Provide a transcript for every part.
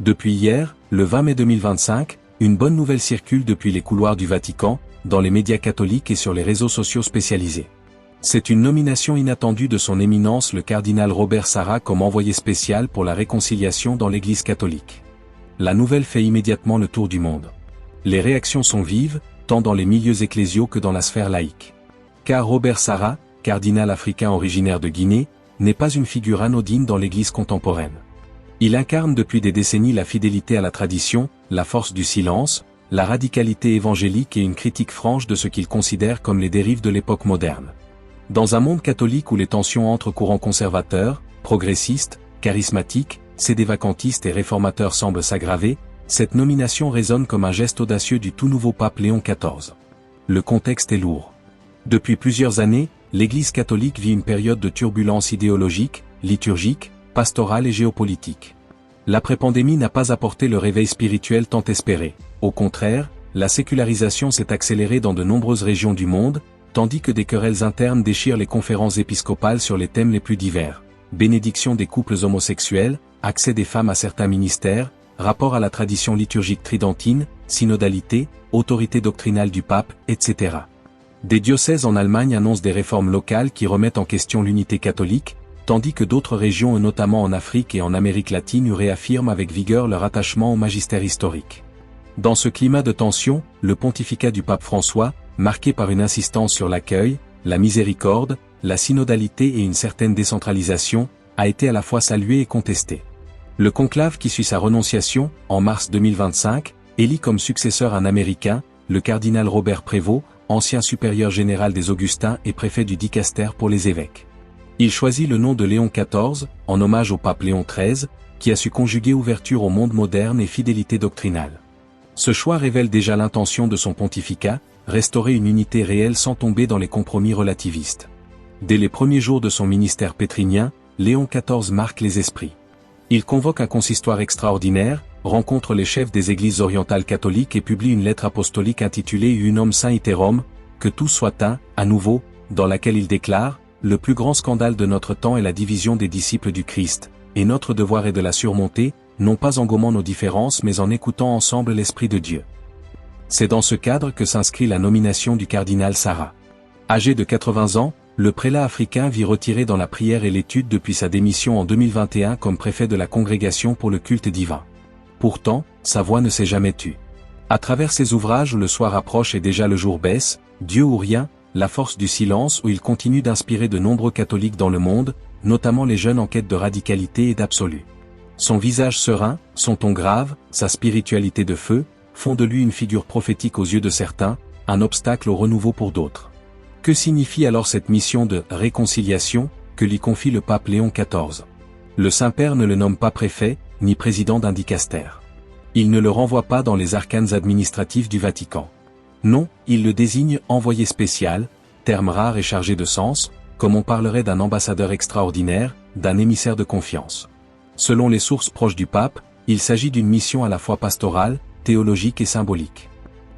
Depuis hier, le 20 mai 2025, une bonne nouvelle circule depuis les couloirs du Vatican, dans les médias catholiques et sur les réseaux sociaux spécialisés. C'est une nomination inattendue de son éminence le cardinal Robert Sarra comme envoyé spécial pour la réconciliation dans l'Église catholique. La nouvelle fait immédiatement le tour du monde. Les réactions sont vives, tant dans les milieux ecclésiaux que dans la sphère laïque. Car Robert Sarra, cardinal africain originaire de Guinée, n'est pas une figure anodine dans l'Église contemporaine. Il incarne depuis des décennies la fidélité à la tradition, la force du silence, la radicalité évangélique et une critique franche de ce qu'il considère comme les dérives de l'époque moderne. Dans un monde catholique où les tensions entre courants conservateurs, progressistes, charismatiques, sédévacantistes et réformateurs semblent s'aggraver, cette nomination résonne comme un geste audacieux du tout nouveau pape Léon XIV. Le contexte est lourd. Depuis plusieurs années, l'Église catholique vit une période de turbulence idéologique, liturgique, pastorale et géopolitique. L'après-pandémie n'a pas apporté le réveil spirituel tant espéré. Au contraire, la sécularisation s'est accélérée dans de nombreuses régions du monde, tandis que des querelles internes déchirent les conférences épiscopales sur les thèmes les plus divers. Bénédiction des couples homosexuels, accès des femmes à certains ministères, rapport à la tradition liturgique tridentine, synodalité, autorité doctrinale du pape, etc. Des diocèses en Allemagne annoncent des réformes locales qui remettent en question l'unité catholique, tandis que d'autres régions, notamment en Afrique et en Amérique latine, réaffirment avec vigueur leur attachement au magistère historique. Dans ce climat de tension, le pontificat du pape François, marqué par une insistance sur l'accueil, la miséricorde, la synodalité et une certaine décentralisation, a été à la fois salué et contesté. Le conclave qui suit sa renonciation, en mars 2025, élit comme successeur un Américain, le cardinal Robert Prévost, ancien supérieur général des Augustins et préfet du dicaster pour les évêques. Il choisit le nom de Léon XIV, en hommage au pape Léon XIII, qui a su conjuguer ouverture au monde moderne et fidélité doctrinale. Ce choix révèle déjà l'intention de son pontificat, restaurer une unité réelle sans tomber dans les compromis relativistes. Dès les premiers jours de son ministère pétrinien, Léon XIV marque les esprits. Il convoque un consistoire extraordinaire, rencontre les chefs des églises orientales catholiques et publie une lettre apostolique intitulée Unum Sanctorum, que tous soient un, à nouveau, dans laquelle il déclare: le plus grand scandale de notre temps est la division des disciples du Christ, et notre devoir est de la surmonter, non pas en gommant nos différences mais en écoutant ensemble l'Esprit de Dieu. C'est dans ce cadre que s'inscrit la nomination du cardinal Sarra. Âgé de 80 ans, le prélat africain vit retiré dans la prière et l'étude depuis sa démission en 2021 comme préfet de la Congrégation pour le culte divin. Pourtant, sa voix ne s'est jamais tue. À travers ses ouvrages où le soir approche et déjà le jour baisse, Dieu ou rien, la force du silence où il continue d'inspirer de nombreux catholiques dans le monde, notamment les jeunes en quête de radicalité et d'absolu. Son visage serein, son ton grave, sa spiritualité de feu, font de lui une figure prophétique aux yeux de certains, un obstacle au renouveau pour d'autres. Que signifie alors cette mission de réconciliation que lui confie le pape Léon XIV? Le Saint-Père ne le nomme pas préfet, ni président d'un dicaster. Il ne le renvoie pas dans les arcanes administratifs du Vatican. Non, il le désigne envoyé spécial, terme rare et chargé de sens, comme on parlerait d'un ambassadeur extraordinaire, d'un émissaire de confiance. Selon les sources proches du pape, il s'agit d'une mission à la fois pastorale, théologique et symbolique.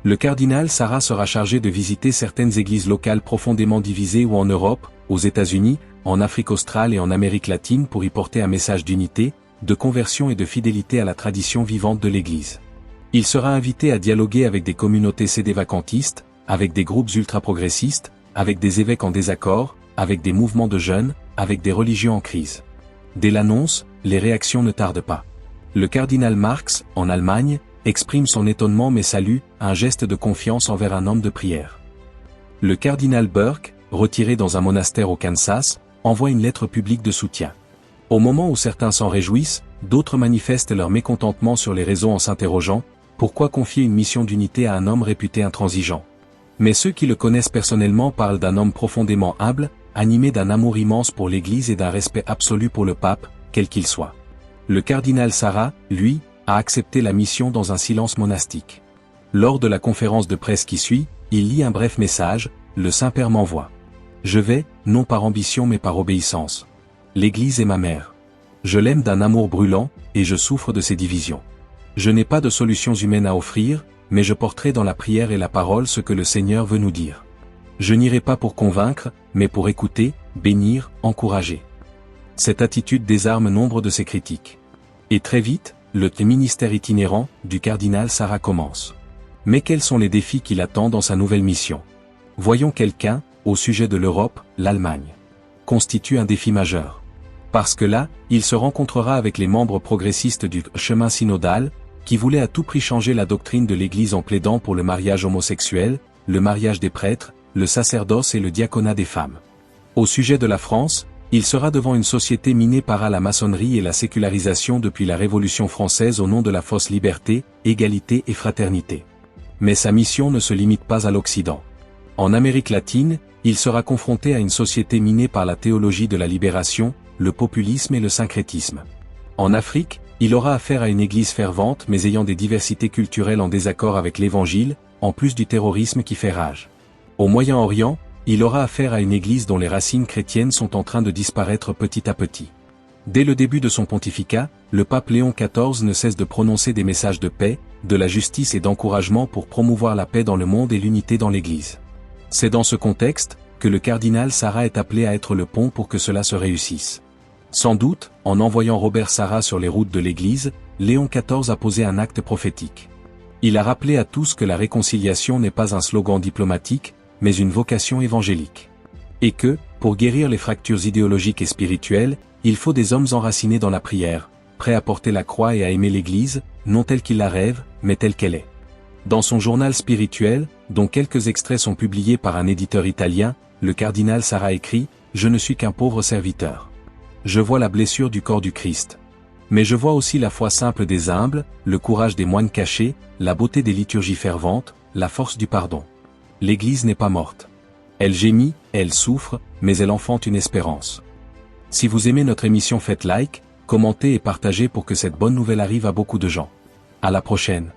Le cardinal Sarra sera chargé de visiter certaines églises locales profondément divisées ou en Europe, aux États-Unis, en Afrique australe et en Amérique latine pour y porter un message d'unité, de conversion et de fidélité à la tradition vivante de l'Église. Il sera invité à dialoguer avec des communautés sédévacantistes, avec des groupes ultra-progressistes, avec des évêques en désaccord, avec des mouvements de jeunes, avec des religions en crise. Dès l'annonce, les réactions ne tardent pas. Le cardinal Marx, en Allemagne, exprime son étonnement mais salue, un geste de confiance envers un homme de prière. Le cardinal Burke, retiré dans un monastère au Kansas, envoie une lettre publique de soutien. Au moment où certains s'en réjouissent, d'autres manifestent leur mécontentement sur les réseaux en s'interrogeant: pourquoi confier une mission d'unité à un homme réputé intransigeant? Mais ceux qui le connaissent personnellement parlent d'un homme profondément humble, animé d'un amour immense pour l'Église et d'un respect absolu pour le pape, quel qu'il soit. Le cardinal Sarra, lui, a accepté la mission dans un silence monastique. Lors de la conférence de presse qui suit, il lit un bref message: le Saint-Père m'envoie. Je vais, non par ambition mais par obéissance. L'Église est ma mère. Je l'aime d'un amour brûlant, et je souffre de ses divisions. Je n'ai pas de solutions humaines à offrir, mais je porterai dans la prière et la parole ce que le Seigneur veut nous dire. Je n'irai pas pour convaincre, mais pour écouter, bénir, encourager. Cette attitude désarme nombre de ses critiques. Et très vite, le ministère itinérant du cardinal Sarah commence. Mais quels sont les défis qui l'attendent dans sa nouvelle mission? Voyons quelqu'un, au sujet de l'Europe, l'Allemagne constitue un défi majeur. Parce que là, il se rencontrera avec les membres progressistes du chemin synodal, qui voulaient à tout prix changer la doctrine de l'Église en plaidant pour le mariage homosexuel, le mariage des prêtres, le sacerdoce et le diaconat des femmes. Au sujet de la France, il sera devant une société minée par la maçonnerie et la sécularisation depuis la Révolution française au nom de la fausse liberté, égalité et fraternité. Mais sa mission ne se limite pas à l'Occident. En Amérique latine, il sera confronté à une société minée par la théologie de la libération, le populisme et le syncrétisme. En Afrique, il aura affaire à une église fervente mais ayant des diversités culturelles en désaccord avec l'Évangile, en plus du terrorisme qui fait rage. Au Moyen-Orient, il aura affaire à une église dont les racines chrétiennes sont en train de disparaître petit à petit. Dès le début de son pontificat, le pape Léon XIV ne cesse de prononcer des messages de paix, de la justice et d'encouragement pour promouvoir la paix dans le monde et l'unité dans l'Église. C'est dans ce contexte que le cardinal Sarah est appelé à être le pont pour que cela se réussisse. Sans doute, en envoyant Robert Sarah sur les routes de l'Église, Léon XIV a posé un acte prophétique. Il a rappelé à tous que la réconciliation n'est pas un slogan diplomatique, mais une vocation évangélique. Et que, pour guérir les fractures idéologiques et spirituelles, il faut des hommes enracinés dans la prière, prêts à porter la croix et à aimer l'Église, non telle qu'ils la rêvent, mais telle qu'elle est. Dans son journal spirituel, dont quelques extraits sont publiés par un éditeur italien, le cardinal Sarah écrit « Je ne suis qu'un pauvre serviteur. Je vois la blessure du corps du Christ. Mais je vois aussi la foi simple des humbles, le courage des moines cachés, la beauté des liturgies ferventes, la force du pardon. L'Église n'est pas morte. Elle gémit, elle souffre, mais elle enfante une espérance. Si vous aimez notre émission, faites like, commentez et partagez pour que cette bonne nouvelle arrive à beaucoup de gens. À la prochaine.